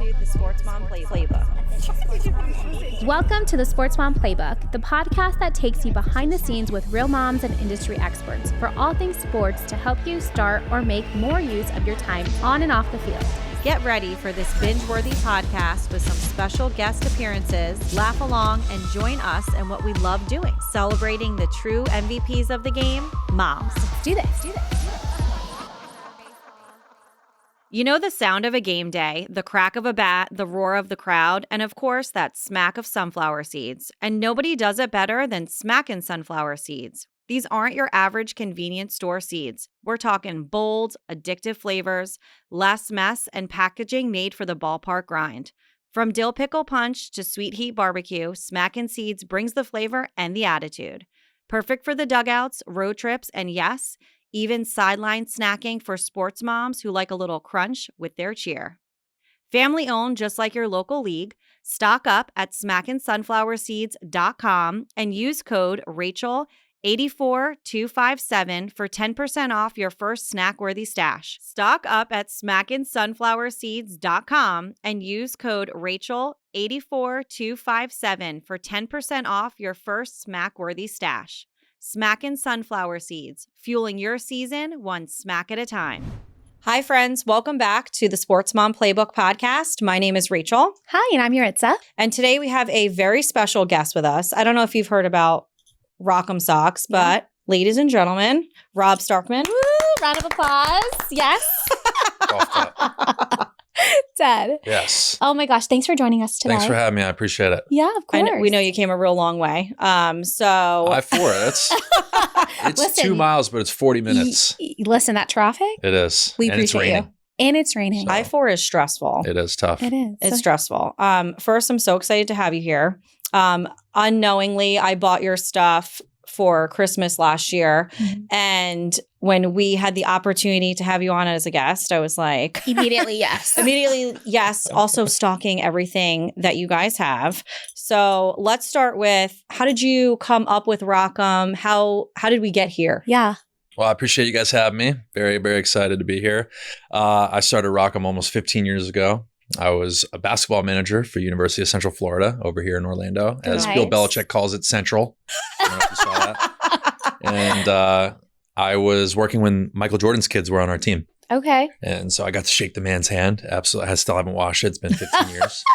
to the Sports Mom Playbook. Welcome to the Sports Mom Playbook, the podcast that takes you behind the scenes with real moms and industry experts for all things sports to help you start or make more use of your time on and off the field. Get ready for this binge-worthy podcast with some special guest appearances. Laugh along and join us in what we love doing, celebrating the true MVPs of the game, moms. Let's do this. You know the sound of a game day, the crack of a bat, the roar of the crowd, and of course, that smack of sunflower seeds. And nobody does it better than smacking sunflower seeds. These aren't your average convenience store seeds. We're talking bold, addictive flavors, less mess, and packaging made for the ballpark grind. From dill pickle punch to sweet heat barbecue, Smackin' Seeds brings the flavor and the attitude. Perfect for the dugouts, road trips, and yes, even sideline snacking for sports moms who like a little crunch with their cheer. Family owned just like your local league, stock up at smackinsunflowerseeds.com and use code Rachel84257 for 10% off your first snack-worthy stash. Stock up at smackinsunflowerseeds.com and use code Rachel84257 for 10% off your first snack-worthy stash. Smackin' Sunflower Seeds, fueling your season one smack at a time. Hi, friends. Welcome back to the Sports Mom Playbook podcast. My name is Rachel. Hi, and I'm Yuritsa. And today we have a very special guest with us. I don't know if you've heard about Rock'em Socks, but ladies and gentlemen, Rob Starkman. Woo! Round of applause. Yes. Dead. Yes. Oh my gosh. Thanks for joining us today. Thanks for having me. I appreciate it. Yeah, of course. We know you came a real long way. So I-4, it's Listen, 2 miles, but it's 40 minutes. Listen, that traffic, It is. we And it's appreciate raining. you. And it's raining. So- I-4 is stressful. It is tough. It is. It's stressful. First, I'm so excited to have you here. Unknowingly, I bought your stuff for Christmas last year. Mhm. And when we had the opportunity to have you on as a guest, I was like, Immediately, yes. immediately, yes. Also stalking everything that you guys have. So let's start with, how did you come up with Rock'em? How did we get here? Yeah. Well, I appreciate you guys having me. Very, very excited to be here. I started Rock'em almost 15 years ago. I was a basketball manager for University of Central Florida over here in Orlando, as Bill Nice. Belichick calls it, Central. I don't know if you saw that. And I was working when Michael Jordan's kids were on our team. Okay. And so I got to shake the man's hand. Absolutely. I still haven't washed it. It's been 15 years.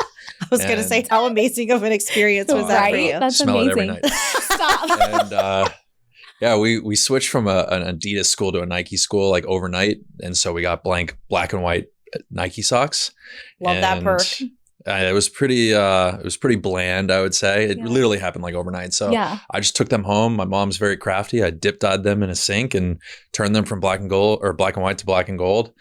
I was going to say, how amazing of an experience was that for Right? you? That's Smell amazing. it every night. Stop. And we switched from an Adidas school to a Nike school like overnight. And so we got black and white Nike socks. Love that perk. It was pretty bland, I would say. It Yeah. literally happened like overnight. So Yeah. I just took them home. My mom's very crafty. I dip-dyed them in a sink and turned them from black and white to black and gold.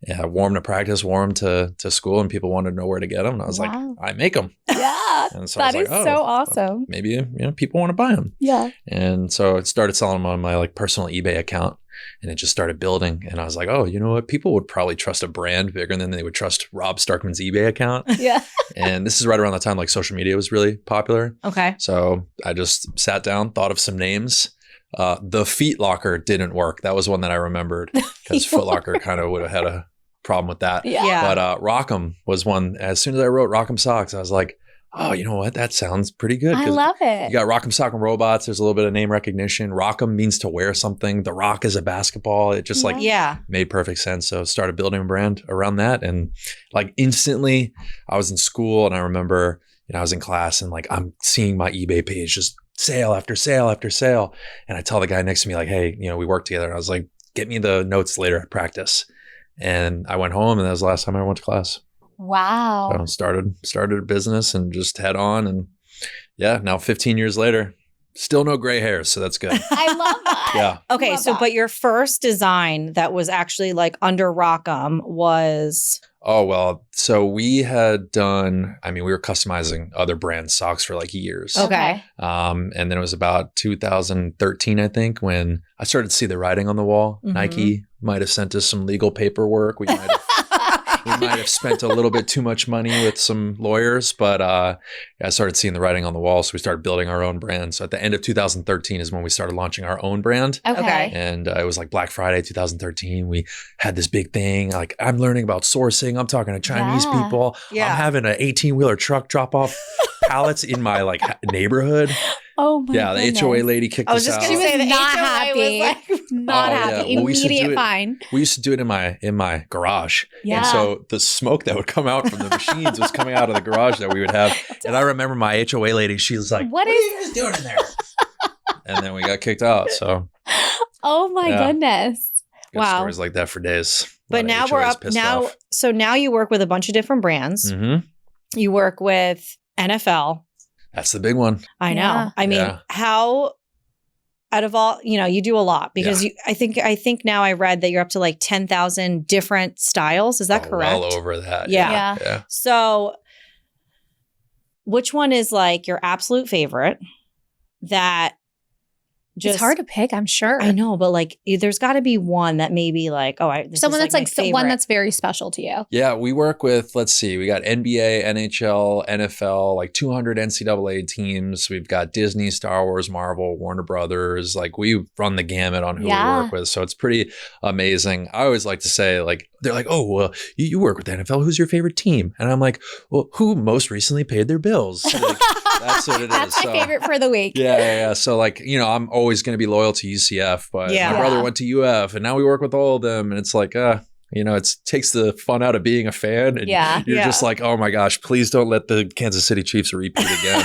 Yeah, wore them to practice, wore them to school, and people wanted to know where to get them. And I was Wow. like, I make them. Yeah. And so I That was is like, so awesome. maybe people want to buy them. Yeah. And so I started selling them on my like personal eBay account, and it just started building. And I was like, oh, you know what? People would probably trust a brand bigger than they would trust Rob Starkman's eBay account. Yeah. And this is right around the time like social media was really popular. Okay. So I just sat down, thought of some names. The Feet Locker didn't work. That was one that I remembered because Foot Locker kind of would have had a problem with that. Yeah. But Rock'em was one. As soon as I wrote Rock'em Socks, I was like, oh, you know what? That sounds pretty good. I 'Cause love it. you got Rock'em Sock'em Robots. There's a little bit of name recognition. Rock'em means to wear something. The Rock is a basketball. It just like Yeah. made perfect sense. So started building a brand around that. And like instantly I was in school and I remember, I was in class and like I'm seeing my eBay page just sale after sale after sale. And I tell the guy next to me like, hey, we work together. And I was like, get me the notes later at practice. And I went home and that was the last time I went to class. Wow. So started a business and just head on. And yeah, now 15 years later, still no gray hairs. So that's good. I love that. Yeah. Okay. Love So, that. but your first design that was actually like under Rock'em was. Oh, well, so we had done, we were customizing other brand socks for like years. Okay. And then it was about 2013, I think, when I started to see the writing on the wall. Mhm. Nike might have sent us some legal paperwork. We might have might have spent a little bit too much money with some lawyers, but I started seeing the writing on the wall. So we started building our own brand. So at the end of 2013 is when we started launching our own brand. Okay. And it was like Black Friday 2013. We had this big thing. Like, I'm learning about sourcing. I'm talking to Chinese people. Yeah. I'm having an 18-wheeler truck drop off pallets in my like neighborhood. Oh my The HOA lady kicked us out. She was say the not HOA happy. was like- not Oh, happy. yeah. Well, we used to do Immediate it- fine. We used to do it in my garage. Yeah. And so the smoke that would come out from the machines was coming out of the garage that we would have. And I remember my HOA lady, she was like, What "What are is- you guys doing in there?" And then we got kicked out. So Oh my Yeah. goodness. got Wow. stories like that for days. But now we're up now. So now you work with a bunch of different brands. Mm-hmm. You work with NFL. That's the big one. I know. Yeah. I mean, Yeah. how out of all, you do a lot because I think now I read that you're up to like 10,000 different styles. Is that correct? Well over that. Yeah. Yeah. So which one is like your absolute favorite that just It's hard to pick, I'm sure. I know, but like there's got to be one that maybe like, this Someone is that's like my one favorite. that's very special to you. Yeah, we work with, let's see, we got NBA, NHL, NFL, like 200 NCAA teams. We've got Disney, Star Wars, Marvel, Warner Brothers. Like we run the gamut on who we work with. So it's pretty amazing. I always like to say, like, they're like, oh, well, you work with the NFL. Who's your favorite team? And I'm like, well, who most recently paid their bills? Like, that's what it is. That's my favorite for the week. Yeah. So like, I'm always going to be loyal to UCF, but Yeah. my brother went to UF and now we work with all of them. And it's like, it takes the fun out of being a fan. And Yeah. you're Yeah. just like, oh my gosh, please don't let the Kansas City Chiefs repeat again.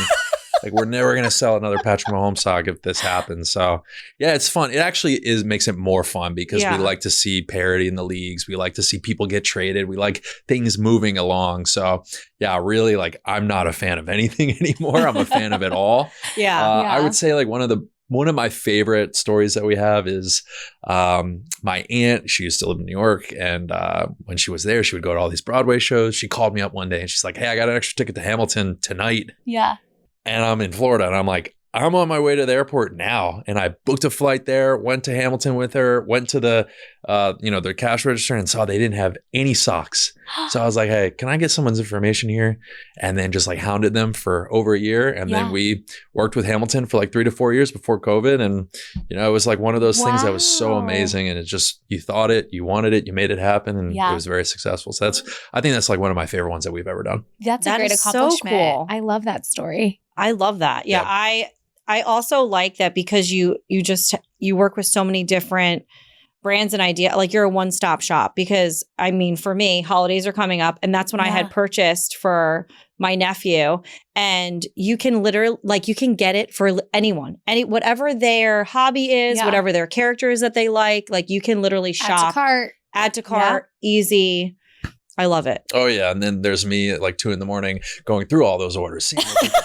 Like we're never going to sell another Patrick Mahomes sock if this happens. So yeah, it's fun. It actually makes it more fun because we like to see parity in the leagues. We like to see people get traded. We like things moving along. So yeah, really, like I'm not a fan of anything anymore. I'm a fan of it all. Yeah. I would say like one of my favorite stories that we have is my aunt. She used to live in New York. And when she was there, she would go to all these Broadway shows. She called me up one day and she's like, hey, I got an extra ticket to Hamilton tonight. Yeah. And I'm in Florida. And I'm like, I'm on my way to the airport now. And I booked a flight there, went to Hamilton with her, went to the cash register and saw they didn't have any socks. So I was like, hey, can I get someone's information here? And then just like hounded them for over a year. And then we worked with Hamilton for like 3 to 4 years before COVID. And, it was like one of those things that was so amazing. And it just, you thought it, you wanted it, you made it happen. And it was very successful. So I think that's like one of my favorite ones that we've ever done. That's a That great is so accomplishment. cool. I love that story. I love that. Yeah. I also like that because you work with so many different brands and idea. Like you're a one-stop shop because I mean, for me, holidays are coming up and that's when I had purchased for my nephew and you can literally you can get it for anyone, whatever their hobby is, whatever their character is that they like you can literally shop, add to cart, easy. I love it. Oh yeah. And then there's me at like 2 a.m. going through all those orders, seeing what people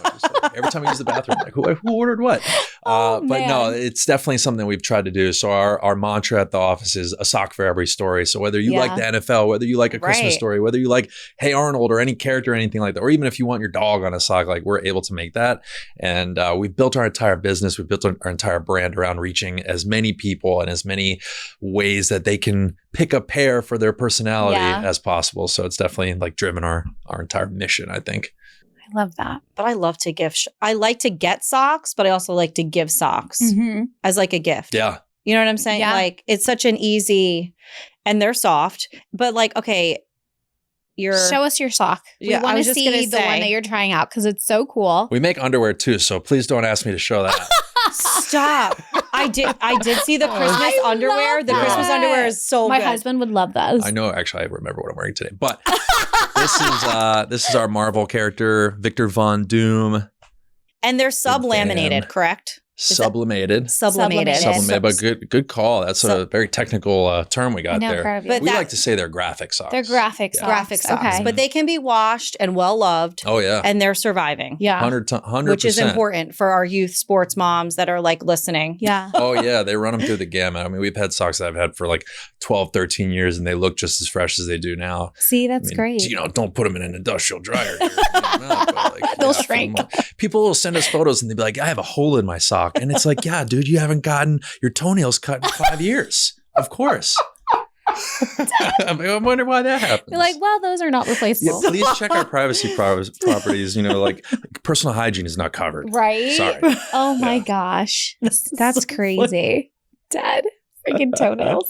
bought, just like, every time I use the bathroom, like who ordered what? But no, it's definitely something we've tried to do. So our mantra at the office is a sock for every story. So whether you like the NFL, whether you like a Christmas story, whether you like Hey Arnold or any character or anything like that, or even if you want your dog on a sock, like we're able to make that. And we've built our entire business. We've built our entire brand around reaching as many people and as many ways that they can pick a pair for their personality as possible. So it's definitely like driven our entire mission, I think. I love that. But I love to gift. I like to get socks, but I also like to give socks as like a gift. Yeah. You know what I'm saying? Yeah. Like it's such an easy, and they're soft, but like, okay, show us your sock. We Yeah, I want to was just see gonna the one say. that you're trying out because it's so cool. We make underwear too, so please don't ask me to show that. Stop. I did see the Christmas I underwear. love The Christmas that. underwear is so My good. husband would love those. I know, actually, I remember what I'm wearing today. But this is our Marvel character, Victor Von Doom. And they're sub-laminated, fan. correct? Sublimated. Sublimated. Sublimated, but good call. That's a very technical term we got I know, there. proud of you. But We that- like to say they're graphic socks. They're graphic socks. Graphic socks. Okay. But they can be washed and well loved. Oh yeah, And they're surviving. Yeah. 100%. Which is important for our youth sports moms that are like listening. Yeah. Oh yeah, they run them through the gamut. I mean, we've had socks that I've had for like 12, 13 years and they look just as fresh as they do now. See, that's I mean, great. Don't put them in an industrial dryer. They'll shrink. People will send us photos and they'll be like, I have a hole in my sock. And it's like, yeah, dude, you haven't gotten your toenails cut in 5 years. Of course. I'm like, I wonder why that happens. You're like, well, those are not replaceable. Please check our privacy properties. Like personal hygiene is not covered. Right? Sorry. Oh my gosh. That's crazy. Dead freaking toenails.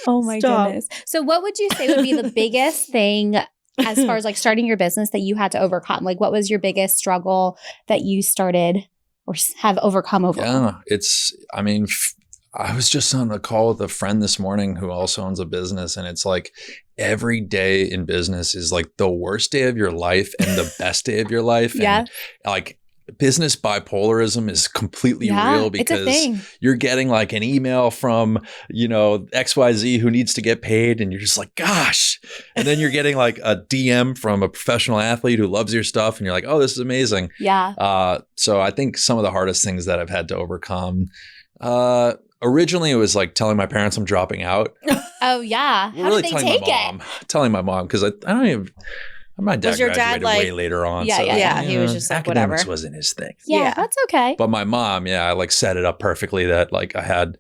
Oh my goodness. So what would you say would be the biggest thing as far as like starting your business that you had to overcome? Like what was your biggest struggle that you started or have overcome over? Yeah, I was just on a call with a friend this morning who also owns a business, and it's like every day in business is like the worst day of your life and the best day of your life. Yeah. And like business bipolarism is completely real because it's a thing. You're getting like an email from, XYZ who needs to get paid, and you're just like, gosh. And then you're getting like a DM from a professional athlete who loves your stuff, and you're like, oh, this is amazing. Yeah. So I think some of the hardest things that I've had to overcome, originally it was like telling my parents I'm dropping out. Oh yeah. How really did they telling take my mom, telling my mom, because I don't even. My dad Was your dad, graduated way later on. Yeah, so yeah. He was just like, academics whatever. wasn't his thing. Yeah, that's okay. But my mom, I like set it up perfectly that like I had,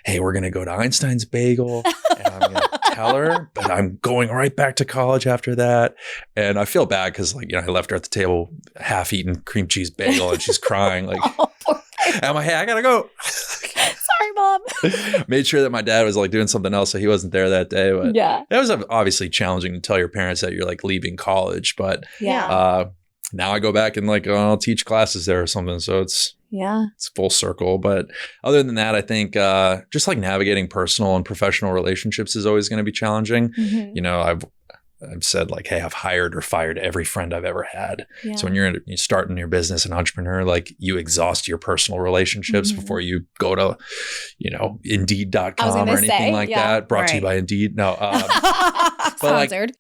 hey, we're going to go to Einstein's Bagel and I'm going to tell her, but I'm going right back to college after that. And I feel bad because like, I left her at the table half-eaten cream cheese bagel and she's crying like, I'm like, hey, I got to go. Sorry, Mom. Made sure that my dad was like doing something else, so he wasn't there that day. But yeah, that was obviously challenging to tell your parents that you're like leaving college. But yeah, now I go back and like I'll teach classes there or something. So it's full circle. But other than that, I think just like navigating personal and professional relationships is always going to be challenging. Mm-hmm. I've said like, hey, I've hired or fired every friend I've ever had. Yeah. So when you start in your business, an entrepreneur, like you exhaust your personal relationships before you go to, Indeed.com or anything like that. Brought to you by Indeed. No, but sponsored.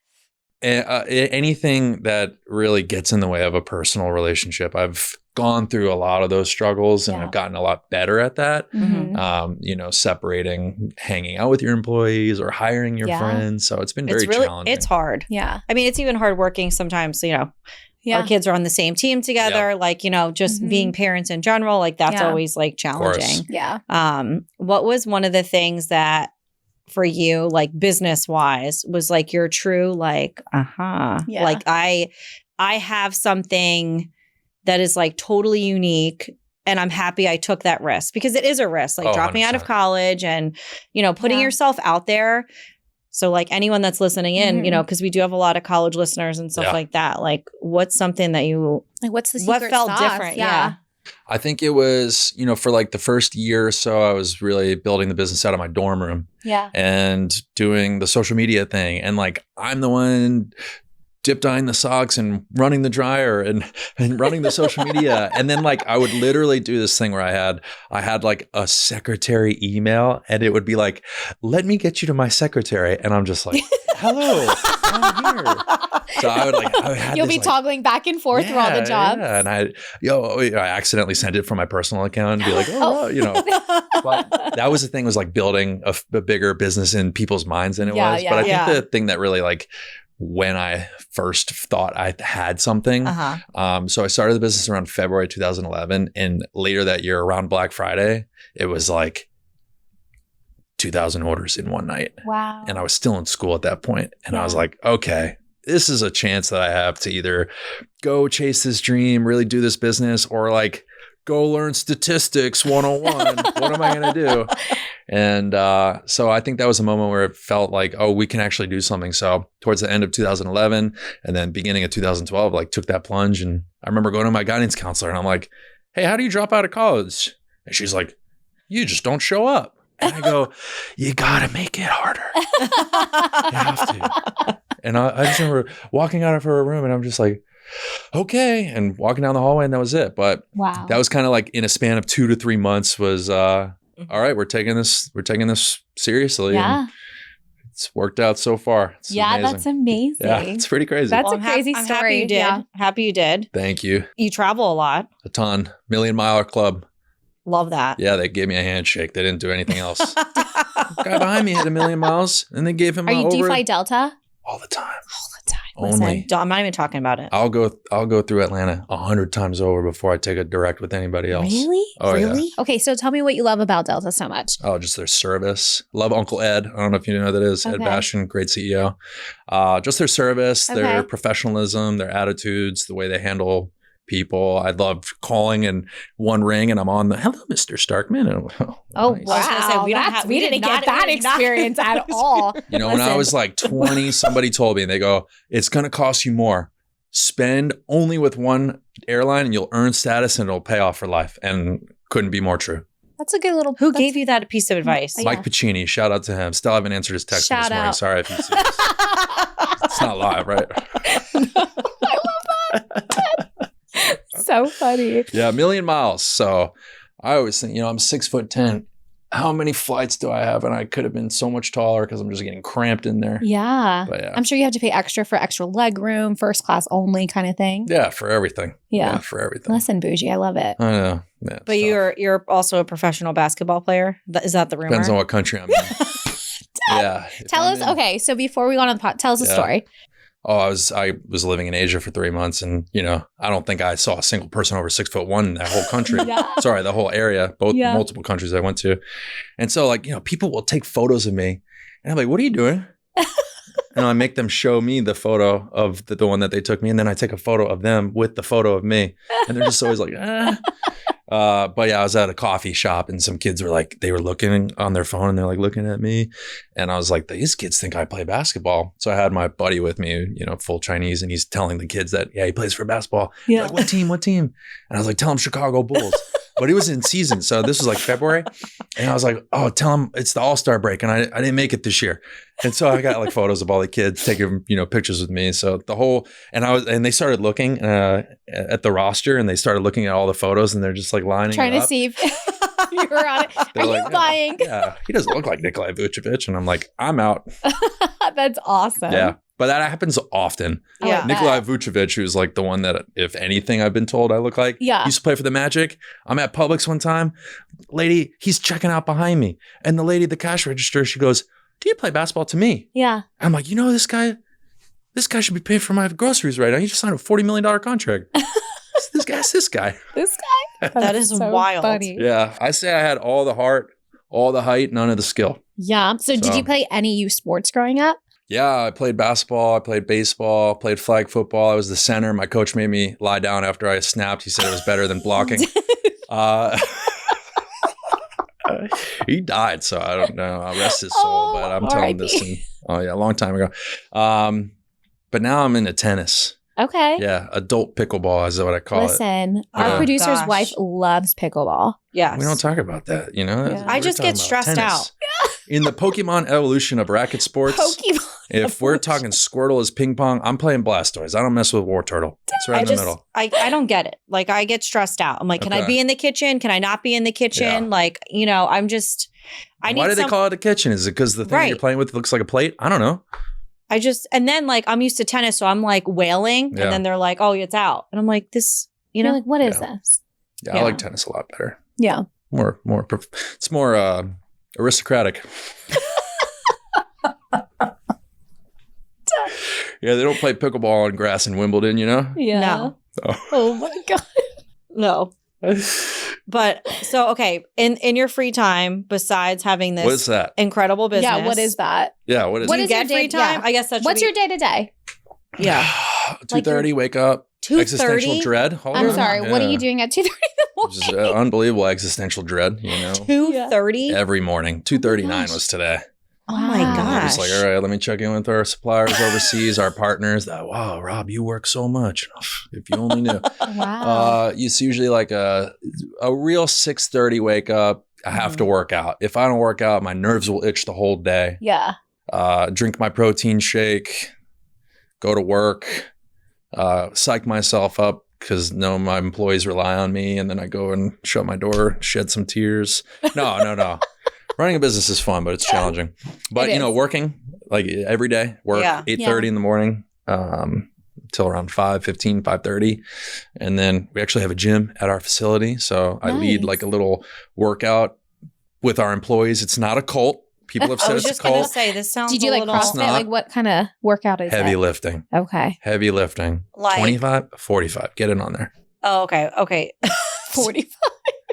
Anything that really gets in the way of a personal relationship, I've gone through a lot of those struggles and I've gotten a lot better at that. Mm-hmm. Separating hanging out with your employees or hiring your friends. So it's been very challenging. It's hard. Yeah. I mean, it's even hard working sometimes, our kids are on the same team together, like, just being parents in general, like that's always like challenging. Yeah. What was one of the things that for you, like business wise, was like your true, like, like I have something that is like totally unique and I'm happy I took that risk because it is a risk, like dropping 100%. out of college and, putting yourself out there. So like anyone that's listening in, because we do have a lot of college listeners and stuff like that. Like what's something that you, like what's the secret what felt sauce? different? Yeah. I think it was, for like the first year or so, I was really building the business out of my dorm room and doing the social media thing. And like, I'm the one dip dyeing the socks and running the dryer and running the social media. And then like, I would literally do this thing where I had like a secretary email and it would be like, let me get you to my secretary. And I'm just like, hello, I'm here. So I would you'll be toggling back and forth through all the jobs. Yeah. And I accidentally sent it from my personal account and be like, But that was the thing, was like building a bigger business in people's minds than it was. But I think the thing that really like, when I first thought I had something. So I started the business around February 2011. And later that year, around Black Friday, it was like 2,000 orders in one night. Wow. And I was still in school at that point. And I was like, okay, this is a chance that I have to either go chase this dream, really do this business, or like go learn statistics 101. What am I going to do? And so I think that was a moment where it felt like, oh, we can actually do something. So towards the end of 2011 and then beginning of 2012, like took that plunge. And I remember going to my guidance counselor and I'm like, hey, how do you drop out of college? And she's like, you just don't show up. And I go, you got to make it harder. You have to. And I just remember walking out of her room and I'm just like, okay. And walking down the hallway and that was it. But that was kind of like in a span of 2 to 3 months was, all right, we're taking this seriously. Yeah. And it's worked out so far. It's amazing. That's amazing. Yeah, it's pretty crazy. That's a crazy story. I'm happy you did. Happy you did. Thank you. You travel a lot. A ton. Million Miler Club. Love that. Yeah, they gave me a handshake. They didn't do anything else. The guy behind me hit 1,000,000 miles and they gave him Are you DeFi Delta? all the time. All the time. Only. I'm not even talking about it. I'll go through Atlanta 100 times over before I take a direct with anybody else. Really? Oh, really? Yeah. Okay, so tell me what you love about Delta so much. Oh, just their service. Love Uncle Ed. I don't know if you know who that is. Ed Okay. Bastian, great CEO. Just their service, their Okay. professionalism, their attitudes, the way they handle people. I love calling and one ring and I'm on the, hello, Mr. Starkman. And, Oh, nice. I was gonna say, wow. we don't That's- have- we we didn't did get not- that we did not- experience at all. You know, when I Listen. was like 20, somebody told me, and they go, it's going to cost you more. Spend only with one airline and you'll earn status and it'll pay off for life. And couldn't be more true. That's a good little. Who gave you that piece of advice? Yeah. Mike Pacini, shout out to him. Still haven't answered his text Shout this morning. out. Sorry if you see this. It's not live, right? So funny. Yeah, 1,000,000 miles. So I always think, I'm 6'10". How many flights do I have? And I could have been so much taller because I'm just getting cramped in there. Yeah. But yeah. I'm sure you have to pay extra for extra leg room, first class only kind of thing. Yeah, for everything. Yeah. For everything. Listen, bougie, I love it. I know. Yeah, But you're also a professional basketball player. Is that the rumor? depends on what country I'm in. Yeah. if Tell I'm us, in- okay, so before we go on the pod, tell us a Yeah. story. Oh, I was living in Asia for 3 months, and I don't think I saw a single person over 6'1" in that whole country. Yeah. Sorry, the whole area, Yeah. multiple countries I went to, and so people will take photos of me, and I'm like, "What are you doing?" And I make them show me the photo of the one that they took me, and then I take a photo of them with the photo of me, and they're just always like, "Ah." But yeah, I was at a coffee shop and some kids were like, they were looking on their phone and they're like looking at me. And I was like, these kids think I play basketball. So I had my buddy with me, full Chinese, and he's telling the kids that, yeah, he plays for basketball. Yeah. They're like, what team? And I was like, tell him Chicago Bulls. But it was in season. So this was like February. And I was like, oh, tell him it's the All-Star break. And I didn't make it this year. And so I got like photos of all the kids taking, pictures with me. So and they started looking at the roster and they started looking at all the photos and they're just like lining Trying it to up. see if you were on it. They're Are like, you buying? Yeah, he doesn't look like Nikolai Vucevic. And I'm like, I'm out. That's awesome. Yeah. But that happens often. Yeah. I Nikolai bet. Vucevic, who's like the one that, if anything, I've been told I look like. Yeah. Used to play for the Magic. I'm at Publix one time. Lady, he's checking out behind me. And the lady at the cash register, she goes, do you play basketball to me? Yeah. I'm like, this guy should be paying for my groceries right now. He just signed a $40 million contract. This guy. This guy. That is so wild. Funny. Yeah. I say I had all the heart, all the height, none of the skill. Yeah. So did So- you play any youth sports growing up? Yeah, I played basketball. I played baseball. Played flag football. I was the center. My coach made me lie down after I snapped. He said it was better than blocking. He died, so I don't know. I'll rest his soul, but I'm telling this a long time ago. But now I'm into tennis. Okay. Yeah, adult pickleball is what I call it. Listen, our Yeah. producer's Gosh. wife loves pickleball. Yes. We don't talk about that, Yeah. I We're just talking get about stressed tennis. out. In the Pokemon evolution of racket sports, Pokemon. if we're talking Squirtle as ping pong, I'm playing Blastoise. I don't mess with War Turtle. It's right in the middle. I don't get it. Like I get stressed out. I'm like, can I Okay. be in the kitchen? Can I not be in the kitchen? Yeah. Like, I'm just, I need Why do they some- call it a kitchen? Is it because the thing Right. you're playing with looks like a plate? I don't know. and then like, I'm used to tennis. So I'm like wailing Yeah. and then they're like, oh, it's out. And I'm like, this, You're like, what is Yeah. this? Yeah, I like tennis a lot better. Yeah. It's more aristocratic. Yeah, they don't play pickleball on grass in Wimbledon, Yeah. No. Oh my God. No. But so, okay. In your free time, besides having this What is that? incredible business. Yeah. What is that? Yeah, what is What Do you is your get free day- time? yeah. I guess that's What's your day to day? Yeah. 2:30, wake up. 2:30? Existential dread. Hold I'm on. sorry. What are Yeah. you doing at 2:30 in the morning? Just unbelievable existential dread, 2:30? Every morning. 2:39 gosh. was today. Oh my Wow. I gosh. was like, all right, let me check in with our suppliers overseas, our partners. Wow, Rob, you work so much. If you only knew. Wow. It's usually like a real 6:30 wake up. I have to work out. If I don't work out, my nerves will itch the whole day. Yeah. Drink my protein shake, go to work, psych myself up because my employees rely on me. And then I go and shut my door, shed some tears. No. Running a business is fun, but it's challenging. But, It is. working like every day, work Yeah. 8:30 in the morning till around 5:30. And then we actually have a gym at our facility. So I lead Nice. like a little workout with our employees. It's not a cult. People have I said was it's just a going to cult. say, this sounds Did you a like little... CrossFit? not. Like what kind of workout is Heavy it? lifting. Okay. Heavy lifting. Like- 25, 45. Get it on there. Oh, okay. 45.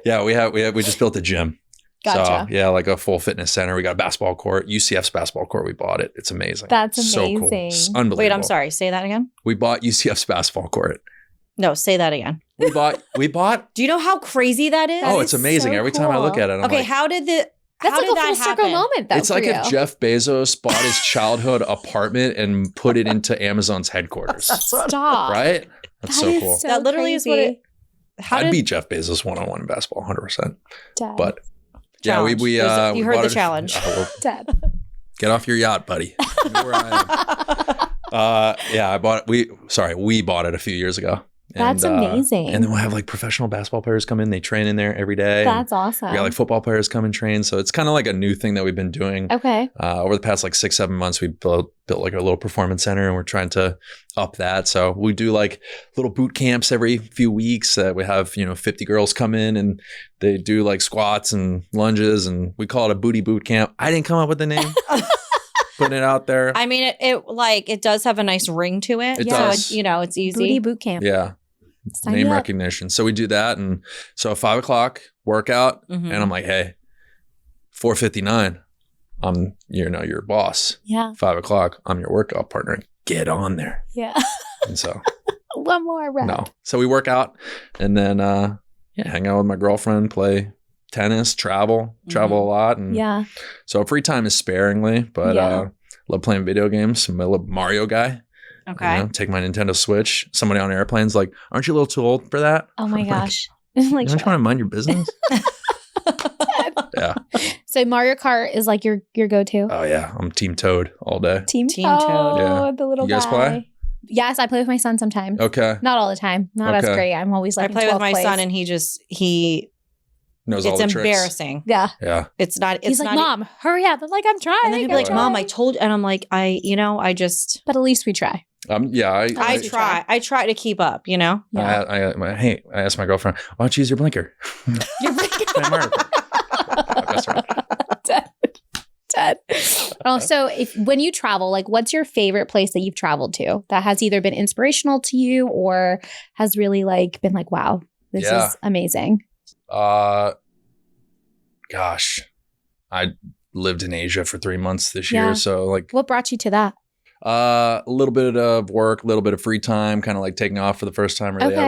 Yeah, we just built a gym. Gotcha. So yeah, like a full fitness center. We got a basketball court. UCF's basketball court. We bought it. It's amazing. That's So cool. amazing. It's unbelievable. Wait, I'm sorry. Say that again. We bought UCF's basketball court. No, say that again. We bought. Do you know how crazy that is? That Oh, is it's amazing. so Every time I look cool. at it, I'm Okay, like, how did That's how like did a that full circle happen? moment, though. it's like for if you. Jeff Bezos bought his childhood apartment and put it into Amazon's headquarters. Stop. Right? That's That so is cool. so That literally is what crazy. it... How I'd did... beat Jeff Bezos one-on-one in basketball, 100%. Dead. But yeah, Challenge. we There's- you heard bought the it- challenge. Well, Dead. get off your yacht, buddy. You know where I am. Yeah, we bought it a few years ago. That's amazing. And then we'll have like professional basketball players come in. They train in there every day. That's and awesome. we got like football players come and train. So it's kind of like a new thing that we've been doing. Okay. Over the past like 6-7 months, we built like a little performance center and we're trying to up that. So we do like little boot camps every few weeks that we have, 50 girls come in and they do like squats and lunges and we call it a booty boot camp. I didn't come up with the name. Putting it out there. I mean, it does have a nice ring to it. It so does. it's easy. Booty boot camp. Yeah. Sign Name me up. recognition. So we do that. And so 5 o'clock workout. Mhm. And I'm like, hey, 4:59, I'm your boss. Yeah. 5 o'clock, I'm your workout partner. Get on there. Yeah. And so One more rep. no. So we work out and then hang out with my girlfriend, play tennis, travel a lot. And Yeah. so free time is sparingly, but Yeah. love playing video games. I'm a little Mario guy. Okay. Take my Nintendo Switch. Somebody on airplane's like, aren't you a little too old for that? Oh my I'm like, gosh. Like, Don't you want to mind your business? Yeah. so Mario Kart is like your go-to. Oh yeah. I'm Team Toad all day. Team Team Toad. Yeah. The little You guys guy. play? Yes, I play with my son sometimes. Okay. Not all the time. Not as Okay. great. I'm always like I in play with 12th my place. son and he Knows all it's the tricks. embarrassing. Yeah. Yeah. It's not it's He's like, not Mom, hurry up. I'm like, I'm trying. and then he'd be I'm like, Mom, I trying." told you. And I'm like, I just But at least we try. Yeah. I you try. I try to keep up, Yeah. I asked my girlfriend, why don't you use your blinker? You're freaking Play Mario Kart. That's right. dead. Oh, so when you travel, like what's your favorite place that you've traveled to that has either been inspirational to you or has really like been like, wow, this Yeah. is amazing. Gosh, I lived in Asia for 3 months this Yeah. year. So like What brought you to that? a little bit of work, a little bit of free time, kind of like taking off for the first time really Okay.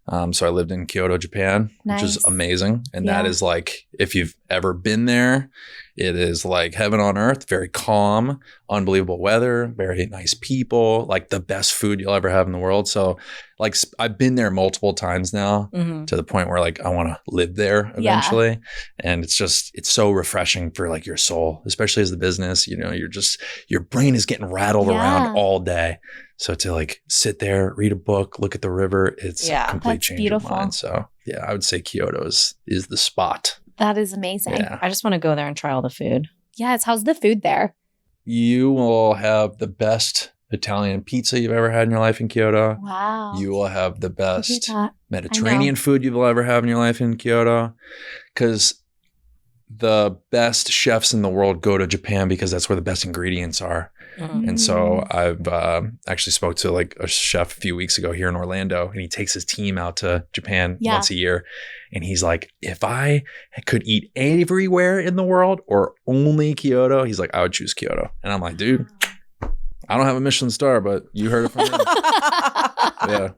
ever. So I lived in Kyoto, Japan, which is Nice. amazing. And that Yeah. is like, if you've ever been there, it is like heaven on earth, very calm, unbelievable weather, very nice people, like the best food you'll ever have in the world. So like I've been there multiple times now Mhm. to the point where like I want to live there Yeah. eventually. And it's so refreshing for like your soul, especially as the business, your brain is getting rattled around Yeah. all day. So to like sit there, read a book, look at the river, it's Yeah. a complete That's change beautiful. of mind. So yeah, I would say Kyoto is the spot. That is amazing. Yeah. I just want to go there and try all the food. Yes. How's the food there? You will have the best Italian pizza you've ever had in your life in Kyoto. Wow. You will have the Look at best that. Mediterranean food you will ever have in your life in Kyoto. Because the best chefs in the world go to Japan because that's where the best ingredients are. Mhm. And so I've actually spoke to like a chef a few weeks ago here in Orlando, and he takes his team out to Japan Yeah. once a year. And he's like, if I could eat everywhere in the world or only Kyoto, he's like, I would choose Kyoto. And I'm like, dude, I don't have a Michelin star, but you heard it from me. Yeah.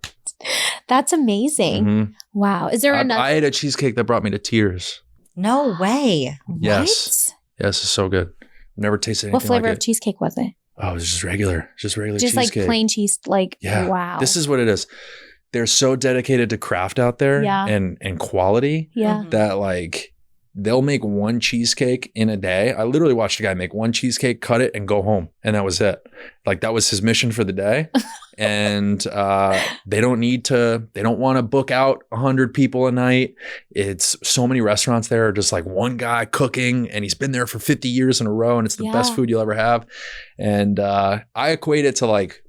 That's amazing. Mhm. Wow. Is there another? I ate a cheesecake that brought me to tears. No way. Yes. Yes, it's so good. I've never tasted anything What flavor like of it. cheesecake was it? Oh, it was just regular Just cheesecake. like plain cheese. Like, Yeah. wow. This is what it is. They're so dedicated to craft out there Yeah. and quality yeah. Mhm. that like they'll make one cheesecake in a day. I literally watched a guy make one cheesecake, cut it, and go home. And that was it. Like that was his mission for the day. And they don't want to book out 100 people a night. It's so many restaurants there are just like one guy cooking and he's been there for 50 years in a row and it's the best Yeah. food you'll ever have. And I equate it to like,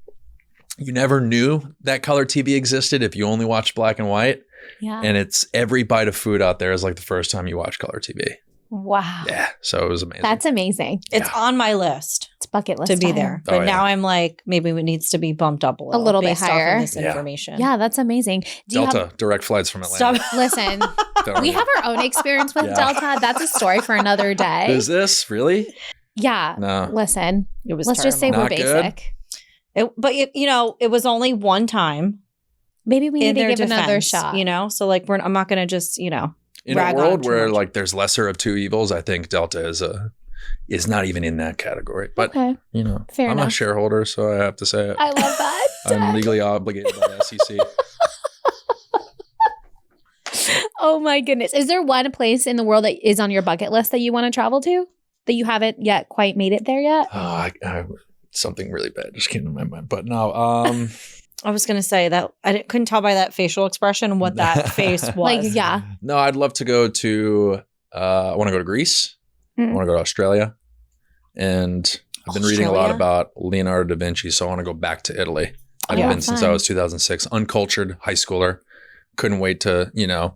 you never knew that color TV existed if you only watched black and white. Yeah. And it's every bite of food out there is like the first time you watch color TV. Wow. Yeah. So it was amazing. That's amazing. It's on my list It's bucket list to be time. there. Oh, But yeah. now I'm like, maybe it needs to be bumped up a little bit based off higher. of this Yeah. information. Yeah, that's amazing. Do you Delta, direct flights from Atlanta. Stop. Listen, Don't we worry. have our own experience with Yeah. Delta. That's a story for another day. Is this really? Yeah. No. Listen, It was let's just say terrible. we're Not good? basic. But it was only one time Maybe we in need to their give defense, another shot. So like I'm not going to just, In a rag on world too where much. like there's lesser of two evils, I think Delta is not even in that category. But Okay. Fair I'm enough. a shareholder, so I have to say it. I love that. I'm legally obligated by the SEC. Oh my goodness. Is there one place in the world that is on your bucket list that you want to travel to that you haven't yet quite made it there yet? Oh, I something really bad just came to my mind. But no, I was going to say that couldn't tell by that facial expression what that face was. Like, yeah. no, I'd love to go to. I want to go to Greece. I want to go to Australia, and I've been reading a lot Australia? about Leonardo da Vinci, so I want to go back to Italy. I've Oh, been since fun. I was 2006, uncultured high schooler. Couldn't wait to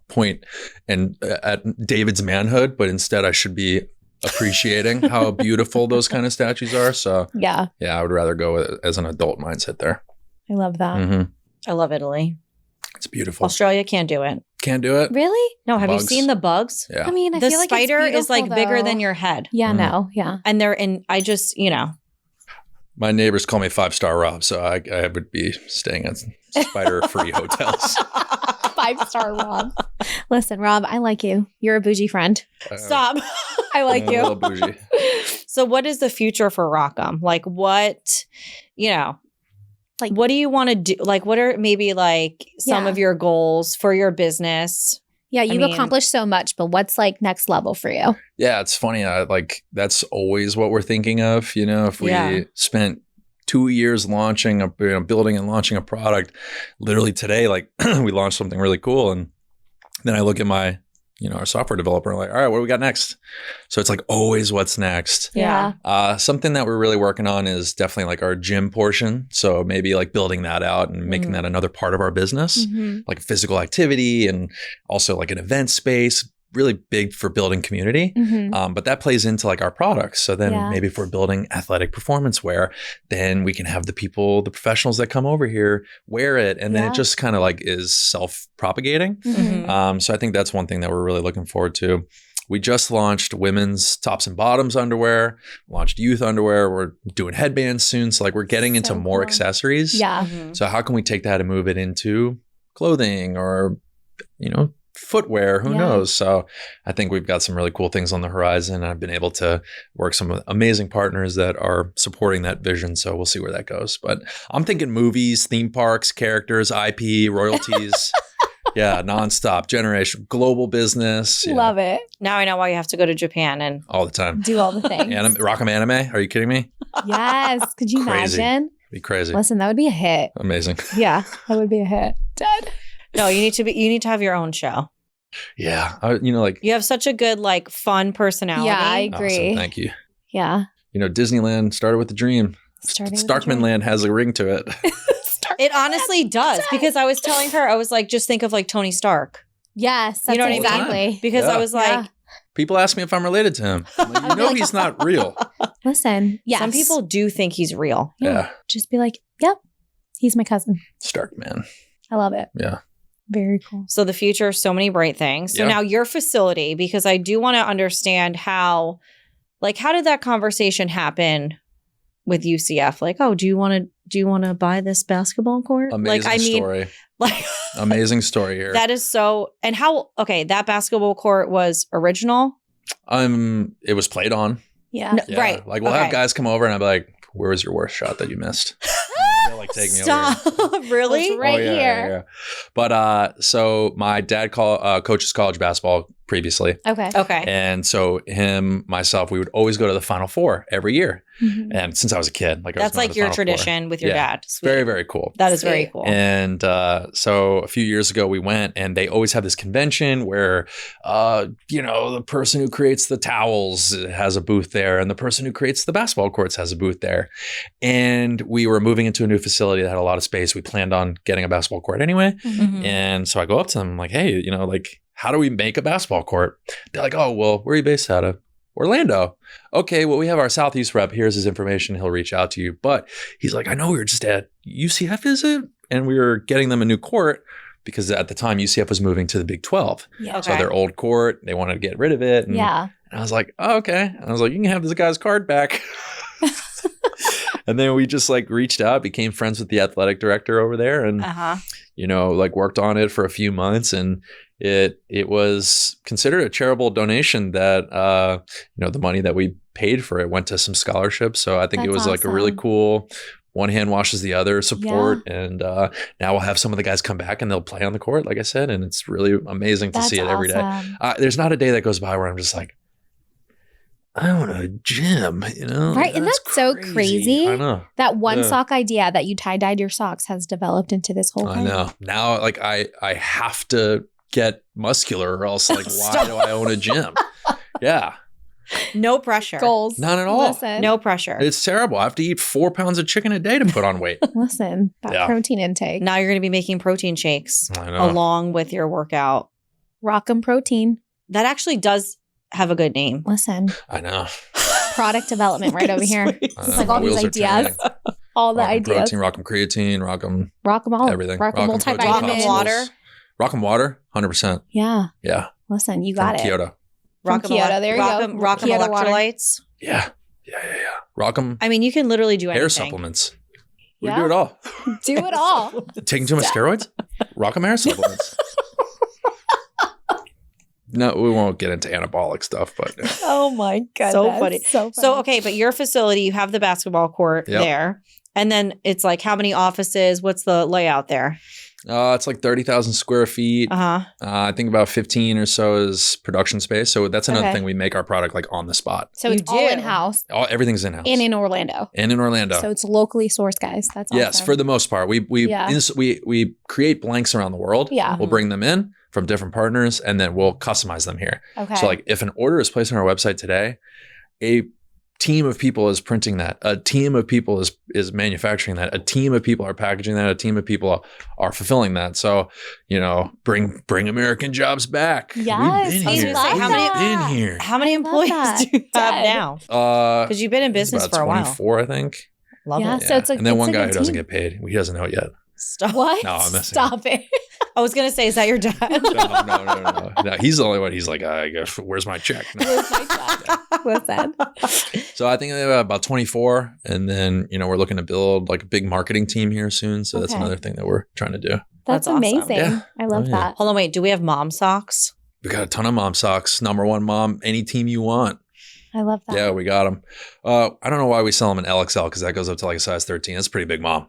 point and at David's manhood, but instead I should be appreciating how beautiful those kind of statues are. So Yeah. yeah, I would rather go as an adult mindset there. I love that. hmm I love Italy. It's beautiful. Australia can't do it. Can't do it. Really? No, have Bugs. you seen the bugs? Yeah. I mean, I The feel like spider it's is like beautiful, bigger though. than your head. Yeah, Mhm. no. Yeah. And I just, My neighbors call me 5-star Rob, so I would be staying at spider-free hotels. 5-star Rob. Listen, Rob, I like you. You're a bougie friend. Stop. I like I'm a you. little bougie. So what is the future for Rockham? Like what, Like- what do you want to do? Like what are maybe like some Yeah. of your goals for your business? Yeah, you've mean- accomplished so much, but what's like next level for you? Yeah, it's funny. That's always what we're thinking of. If we Yeah. spent 2 years building and launching a product, literally today, like we launched something really cool, and then I look at my, our software developer, and I'm like, all right, what do we got next? So it's like always what's next. Yeah. Something that we're really working on is definitely like our gym portion. So maybe like building that out and making that another part of our business, Mhm. like physical activity and also like an event space, really big for building community. Mhm. But that plays into like our products. So then Yeah. maybe if we're building athletic performance wear, then we can have the professionals that come over here wear it. And then Yeah. it just kind of like is self-propagating. Mhm. So I think that's one thing that we're really looking forward to. We just launched women's tops and bottoms underwear, launched youth underwear. We're doing headbands soon. So like we're getting into So more cool. accessories. Yeah. Mhm. So how can we take that and move it into clothing or, footwear? Who Yeah. knows? So I think we've got some really cool things on the horizon. I've been able to work some amazing partners that are supporting that vision. So we'll see where that goes. But I'm thinking movies, theme parks, characters, IP, royalties. Yeah, nonstop, generation, global business. Yeah, Love it. Now I know why you have to go to Japan and all the time. Do all the things. Rockham anime? Are you kidding me? Yes. Could you Crazy. imagine? Be crazy. Listen, that would be a hit. Amazing. Yeah, that would be a hit. Dead. no, you need to have your own show. Yeah. You have such a good like fun personality. Yeah, I Awesome. agree. Thank you. Yeah. Disneyland started with a dream. Starting with a Starkman dream. Land has a ring to it. It honestly does because I was telling her, I was like, just think of like Tony Stark. Yes, that's You know what I mean? exactly. Because Yeah. I was like, Yeah. People ask me if I'm related to him. I'm like, he's not real. Listen, yes. some people do think he's real. Yeah. just be like, yep, he's my cousin. Starkman. I love it. Yeah. Very cool. So the future, so many bright things. So Yeah. now your facility, because I do want to understand how did that conversation happen with UCF? Like, oh, do you want to buy this basketball court? Amazing story. Like Amazing story here. that is so. And that basketball court was original, It was played on. Yeah. No, Yeah. right? Like we'll have Okay. guys come over and I'll be like, where was your worst shot that you missed? They'll like take me over. Stop! Really? That's right here. But so my dad coaches college basketball previously. Okay. Okay. And so myself, we would always go to the Final Four every year. Mhm. And since I was a kid, like I was That's going to like the your Final Four. tradition with your Yeah. dad. Sweet. Very, very cool. That is very Sweet. cool. And so a few years ago we went and they always have this convention where, the person who creates the towels has a booth there and the person who creates the basketball courts has a booth there. And we were moving into a new facility that had a lot of space. We planned on getting a basketball court anyway. Mhm. And so I go up to them, I'm like, hey, how do we make a basketball court? They're like, oh, well, where are you based out of? Orlando. Okay, well, we have our Southeast rep. Here's his information. He'll reach out to you. But he's like, I know we were just at UCF, is it? And we were getting them a new court because at the time UCF was moving to the Big 12. Yeah. Okay. So their old court, they wanted to get rid of it. And, Yeah. and I was like, oh, okay. And I was like, you can have this guy's card back. And then we just like reached out, became friends with the athletic director over there and, like worked on it for a few months. And it was considered a charitable donation that, the money that we paid for it went to some scholarships. So I think it was like a really cool one hand washes the other support. Yeah. And now we'll have some of the guys come back and they'll play on the court, like I said. And it's really amazing to see it every day. There's not a day that goes by where I'm just like, I want a gym, Right. And that's so crazy. I know. That one sock idea that you tie-dyed your socks has developed into this whole thing. I know. Now, like, I have to get muscular or else, like, why do I own a gym? Yeah. No pressure. Goals. Not at all. Listen. No pressure. It's terrible. I have to eat 4 pounds of chicken a day to put on weight. Listen, that protein intake. Now you're going to be making protein shakes I know. along with your workout. Rock'em Protein. That actually does have a good name. Listen. I know. Product development right over here. It's like all these ideas. All the ideas. Protein, Rock'em creatine, Rock'em all. everything. Rock'em multivitamin. Rock'em water. Rock'em water, 100%. Yeah. Yeah. Listen, you got From it. Kyoto. From Kyoto. There you go. Rock'em Kyoto electrolytes. Yeah. Rock'em I mean, you can literally do anything. hair supplements. We Yeah. do it all. Do it all. Taking too much steroids? Rock'em hair supplements. No, we won't get into anabolic stuff, but Oh my goodness. So funny. So funny. So, okay, but your facility, you have the basketball court there. And then it's like how many offices? What's the layout there? it's like 30,000 square feet. I think about 15 or so is production space. So that's another thing. We make our product like on the spot. So it's all in-house. Everything's in-house. And in Orlando. So it's locally sourced, guys. That's awesome. Yes, for the most part. We create blanks around the world. Yeah. We'll bring them in from different partners and then we'll customize them here. Okay. So like if an order is placed on our website today, a team of people is printing that. A team of people is manufacturing that. A team of people are packaging that. A team of people are fulfilling that. So, bring American jobs back. Yes. We've been I here. love that. We've been here. How many employees do you have now? Because you've been in business about for a while. 24, I think. Love it. So it's like, and then one it's guy like who doesn't get paid. He doesn't know it yet. Stop. What? No, I'm messing. Stop it. I was going to say, is that your dad? No. He's the only one. He's like, I guess, where's my check? No. Where's my check? Listen. So I think about 24. And then, we're looking to build like a big marketing team here soon. So that's another thing that we're trying to do. That's awesome. amazing. Yeah. I love that. Hold on, wait. Do we have mom socks? We got a ton of mom socks. Number one mom, any team you want. I love that. Yeah, we got them. I don't know why we sell them in LXL because that goes up to like a size 13. That's a pretty big mom.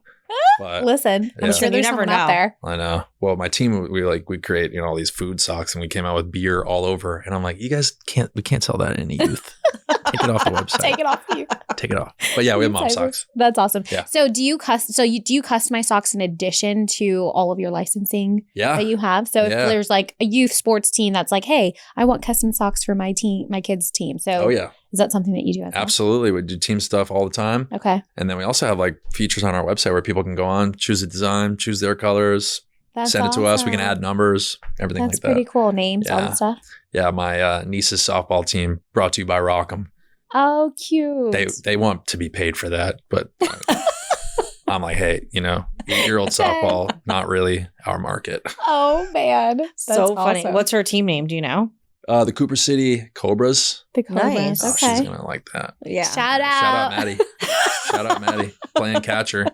But listen, I'm sure there's someone out there. I know. Well, my team, we create, all these food socks and we came out with beer all over. And I'm like, you guys we can't sell that to any youth. Take it off the website. Take it off you. Take it off. But yeah, we have mom socks. That's awesome. Yeah. So do you customize socks in addition to all of your licensing that you have? So if there's like a youth sports team that's like, hey, I want custom socks for my kids' team. So is that something that you do as well? Absolutely. We do team stuff all the time. Okay. And then we also have like features on our website where people can go on, choose a design, choose their colors, send it to us. We can add numbers, everything like that. That's pretty cool. Names, all that stuff. Yeah. My niece's softball team brought to you by Rock'em. Oh, cute. They want to be paid for that, but I'm like, hey, 8-year-old softball, not really our market. Oh man, that's so funny. awesome. What's her team name? Do you know? The Cooper City Cobras. The Cobras. Nice. Oh, Okay. she's gonna like that. Yeah. Shout out. Shout out Maddie. Shout out Maddie. Playing catcher.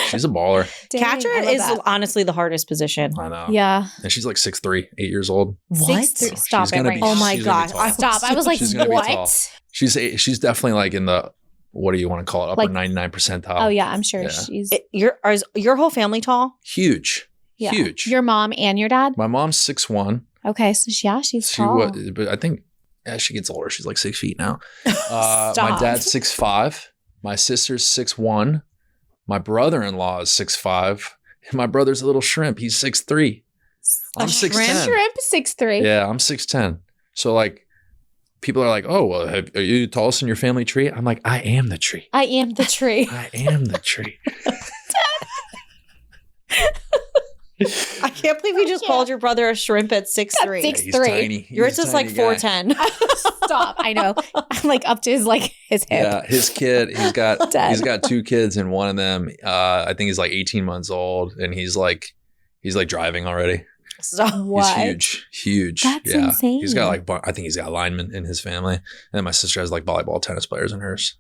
She's a baller. Dang, Catcher I love is that. honestly the hardest position. I know. Yeah. And she's like 6'3", 8 years old. What? 6'3". Stop She's it gonna right be- now. Oh my she's gonna be gosh. tall. Stop. I was like, She's gonna be tall. what? She's definitely like in the, what do you want to call it? Upper Like- 99 percentile. Oh yeah, I'm sure Yeah. she's Is your whole family tall? Huge. yeah. Huge. Your mom and your dad? My mom's 6'1". Okay, so she's She tall. was, but I think as she gets older, she's like 6 feet now. My Stop. dad's 6'5". My sister's 6'1". My brother-in-law is 6'5". And my brother's a little shrimp. He's 6'3". I'm 6'10". Shrimp 6'3". Yeah, I'm 6'10". So like, people are like, oh, well, are you the tallest in your family tree? I'm like, I am the tree. I am the tree. I am the tree. I can't believe you just called your brother a shrimp at 6'3". Yeah, he's tiny. Yours He's a is like tiny guy. 4'10". Stop. I know. I'm like up to his hip. Yeah, his kid, he's got 2 kids, and one of them, I think he's like 18 months old, and he's like driving already. Stop. What? He's huge. That's yeah. insane. He's got I think he's got linemen in his family. And then my sister has like volleyball, tennis players in hers.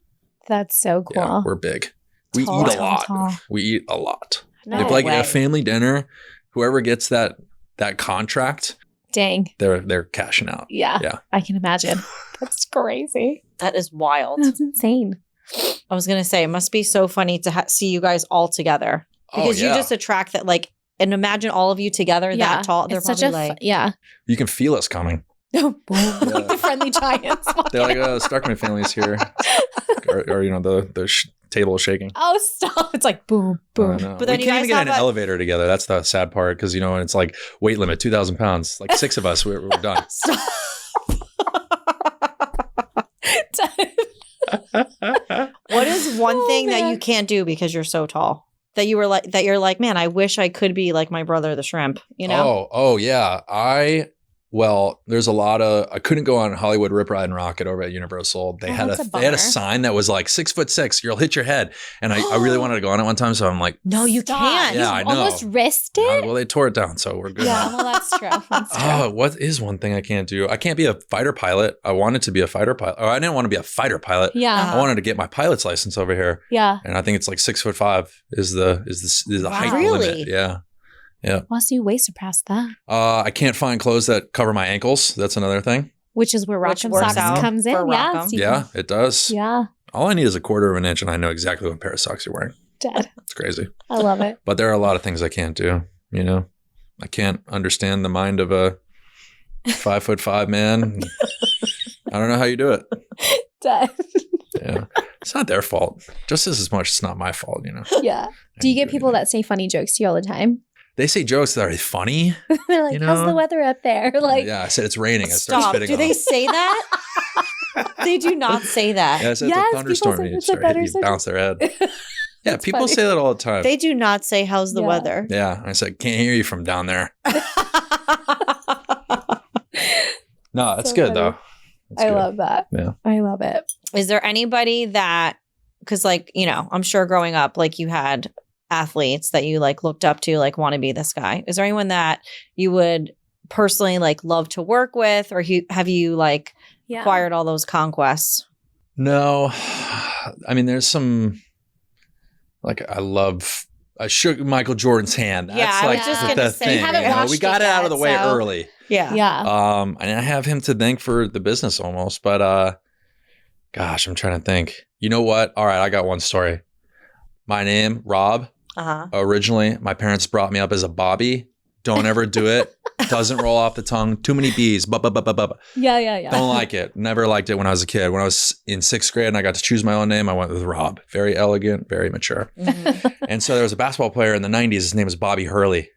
That's so cool. Yeah, we're big. We Tall, eat a lot. tall. We eat a lot. No if like way. a family dinner, whoever gets that contract, Dang. they're cashing out. Yeah. Yeah. I can imagine. That's crazy. That is wild. That's insane. I was going to say, it must be so funny to see you guys all together. Because you just attract that, like, and imagine all of you together that tall. They're It's such probably a like, yeah. You can feel us coming. The friendly giants. They're like, Starkman family's here. or the table is shaking. Oh, stop. It's like boom, boom. But We then you can't guys even get in have an elevator together. That's the sad part because, it's like weight limit, 2,000 pounds. Like 6 of us, we're done. what is one thing that man. you can't do because you're so tall? That you're like, man, I wish I could be like my brother, the shrimp, Oh, yeah. There's a lot of, I couldn't go on Hollywood Rip Ride and Rocket over at Universal. They had that's a they had bummer. a sign that was like 6'6", you'll hit your head. And I really wanted to go on it one time. So I'm like, No, you Stop. can't. Yeah, I know. Almost risked it. well, they tore it down. So we're good. Yeah, now. well, that's true. That's true. Oh, what is one thing I can't do? I can't be a fighter pilot. I wanted to be a fighter pilot. Oh, I didn't want to be a fighter pilot. Yeah, I wanted to get my pilot's license over here. yeah. And I think it's like 6'5" is the height Really? limit. Yeah. Well, so you way surpassed that, I can't find clothes that cover my ankles. That's another thing. which is where Which Rock'em works Socks out comes in. for Yeah, Rock'em. so you Yeah, it does. can- yeah. All I need is a 1/4 of an inch and I know exactly what pair of socks you're wearing. Dead. It's crazy. I love it. But there are a lot of things I can't do, I can't understand the mind of a 5'5" man. I don't know how you do it. Dead. Yeah. It's not their fault. Just as much it's not my fault, Yeah. Do you get people that say funny jokes to you all the time? They say jokes that are funny. They're like, "How's the weather up there?" Like, Yeah, I said it's raining. I start Stop. spitting Do on they them. say that? They do not say that. Yeah, I said Yes, it's a people thunderstorm. say And you it's a start hitting, you thunderstorm. bounce their head. Yeah, That's people funny. say that all the time. They do not say, how's the Yeah. weather? Yeah, I said, can't hear you from down there. No, that's So good funny. though. That's I good. love that. Yeah. I love it. Is there anybody that, because like, I'm sure growing up, like you had athletes that you like looked up to, like want to be this guy. Is there anyone that you would personally like love to work with, or have you like Yeah. acquired all those conquests? No, I mean, there's some, like, I shook Michael Jordan's hand. That's Yeah, I like was just the gonna say, thing. you haven't watched we got it it out of yet, the way so- early. Yeah. Yeah. And I have him to thank for the business almost, but gosh, I'm trying to think. You know what? All right, I got one story. My name, Rob. Uh-huh. Originally, my parents brought me up as a Bobby. Don't ever do it. Doesn't roll off the tongue. Too many B's. Yeah. Don't like it. Never liked it when I was a kid. When I was in 6th grade and I got to choose my own name, I went with Rob. Very elegant, very mature. Mhm. And so there was a basketball player in the 90s. His name was Bobby Hurley.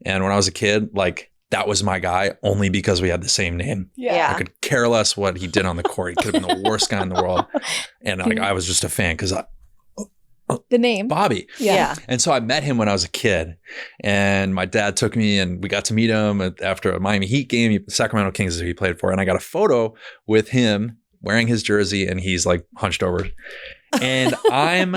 And when I was a kid, like, that was my guy only because we had the same name. Yeah. I could care less what he did on the court. He could have been the worst guy in the world. And like, I was just a fan because The name. Bobby. Yeah. And so I met him when I was a kid, and my dad took me and we got to meet him after a Miami Heat game. Sacramento Kings is who he played for. And I got a photo with him wearing his jersey and he's like hunched over. And I'm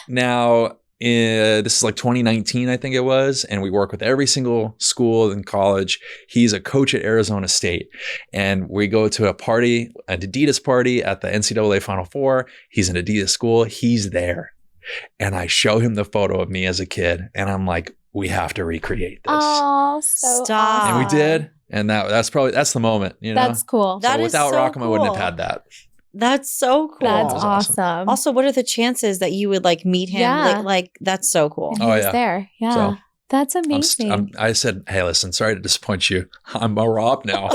now this is like 2019, I think it was. And we work with every single school in college. He's a coach at Arizona State. And we go to a party, an Adidas party at the NCAA Final Four. He's an Adidas school. He's there. And I show him the photo of me as a kid. And I'm like, we have to recreate this. Oh, so Stop. And we awesome. did. And that's the moment, That's cool. That so is without so Rock'em, I wouldn't have cool. had that. That's so cool. That's was awesome. Also, what are the chances that you would like meet him? Yeah. Like that's so cool. And he Oh, was yeah. there. Yeah. So, That's amazing. I said, hey, listen, sorry to disappoint you. I'm a Rob now.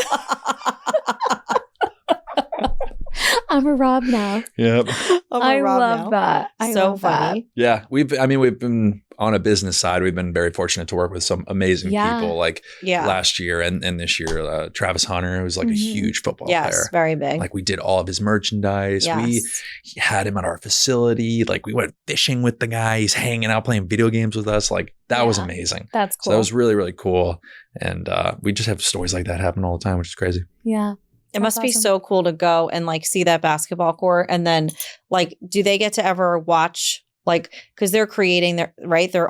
I'm a Rob now. Yep. I love that. So love funny. Yeah. We've been on a business side. We've been very fortunate to work with some amazing people like last year and this year, Travis Hunter, who's like a huge football player. Yes, very big. Like we did all of his merchandise. Yes. We had him at our facility. Like we went fishing with the guy. He's hanging out playing video games with us. Like that was amazing. That's cool. So that was really, really cool. And we just have stories like that happen all the time, which is crazy. Yeah. It must be so cool to go and like see that basketball court. And then like, do they get to ever watch, like, because they're creating their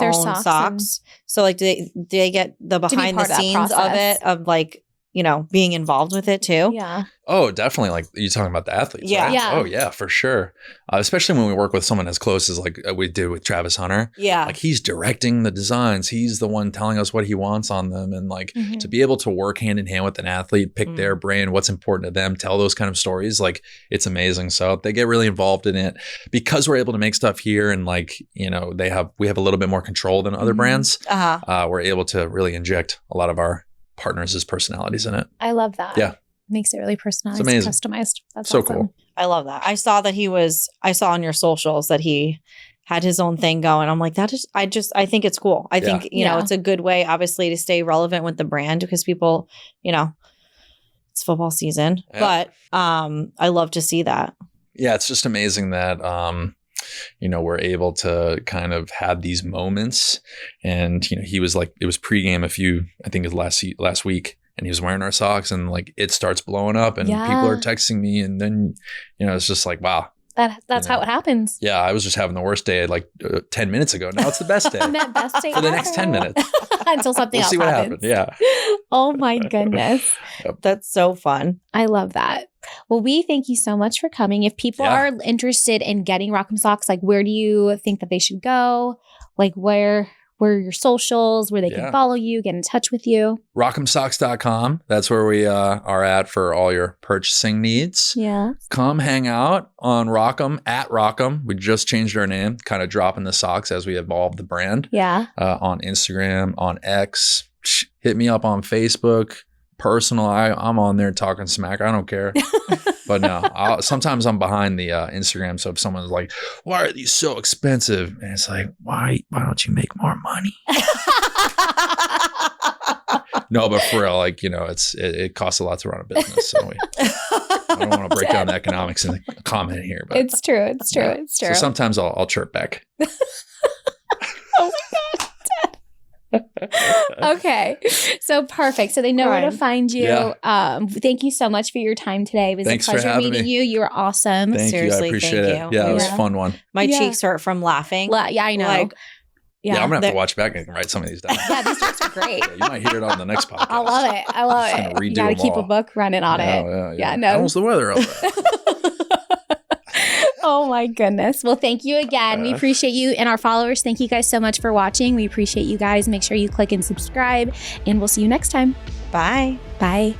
own socks. So like, do they get the behind the scenes of it, of like, you know, being involved with it too? Yeah. Oh, definitely. Like you're talking about the athletes. Yeah. Right? Yeah. Oh yeah, for sure. Especially when we work with someone as close as like we did with Travis Hunter. Yeah. Like he's directing the designs. He's the one telling us what he wants on them. And like to be able to work hand in hand with an athlete, pick their brain, what's important to them, tell those kind of stories, like it's amazing. So they get really involved in it because we're able to make stuff here. And like, you know, we have a little bit more control than other brands. We're able to really inject a lot of our partners' personalities in it. I love that. Yeah. Makes it really personalized, It's amazing. customized. That's so awesome. cool. I love that. I saw on your socials that he had his own thing going. I'm like, I think it's cool. I think, you know, it's a good way, obviously, to stay relevant with the brand because people, you know, it's football season. Yeah. But I love to see that. Yeah, it's just amazing that you know, we're able to kind of have these moments. And, you know, he was like, it was pregame I think it was last week, and he was wearing our socks and like it starts blowing up and people are texting me. And then, you know, it's just like, wow. That's how it happens. Yeah, I was just having the worst day like 10 minutes ago. Now it's the best day. Best day for the next 10 minutes. Until something else happens. Yeah. Oh my goodness. That's so fun. I love that. Well, we thank you so much for coming. If people are interested in getting Rock'em Socks, like where do you think that they should go? Like where are your socials, where they can follow you, get in touch with you? Rock'emsocks.com. That's where we are at for all your purchasing needs. Yeah. Come hang out on Rock'em, at Rock'em. We just changed our name, kind of dropping the socks as we evolve the brand. Yeah. On Instagram, on X. Hit me up on Facebook. Personal, I'm on there talking smack. I don't care. But no, sometimes I'm behind the Instagram. So if someone's like, why are these so expensive? And it's like, why don't you make more money? No, but for real, like, you know, it costs a lot to run a business. So I don't want to break down the economics in the comment here. But it's true. It's true. Yeah. It's true. So sometimes I'll chirp back. Oh my God. Okay. So perfect. So they know where to find you. Yeah. Thank you so much for your time today. It was Thanks a pleasure for having meeting me. you. You were awesome. Thank Seriously, you. I appreciate thank it. you. Yeah, it was a fun one. My cheeks hurt from laughing. Yeah, I know. Like, Yeah, I'm going to have to watch back and write some of these down. Yeah, these jokes are great. Yeah, you might hear it on the next podcast. I love it. I love Just it. gonna You redo got to them keep all. a book running on it. Yeah, no. How's the weather out there? Oh my goodness. Well, thank you again. We appreciate you and our followers. Thank you guys so much for watching. We appreciate you guys. Make sure you click and subscribe, and we'll see you next time. Bye. Bye.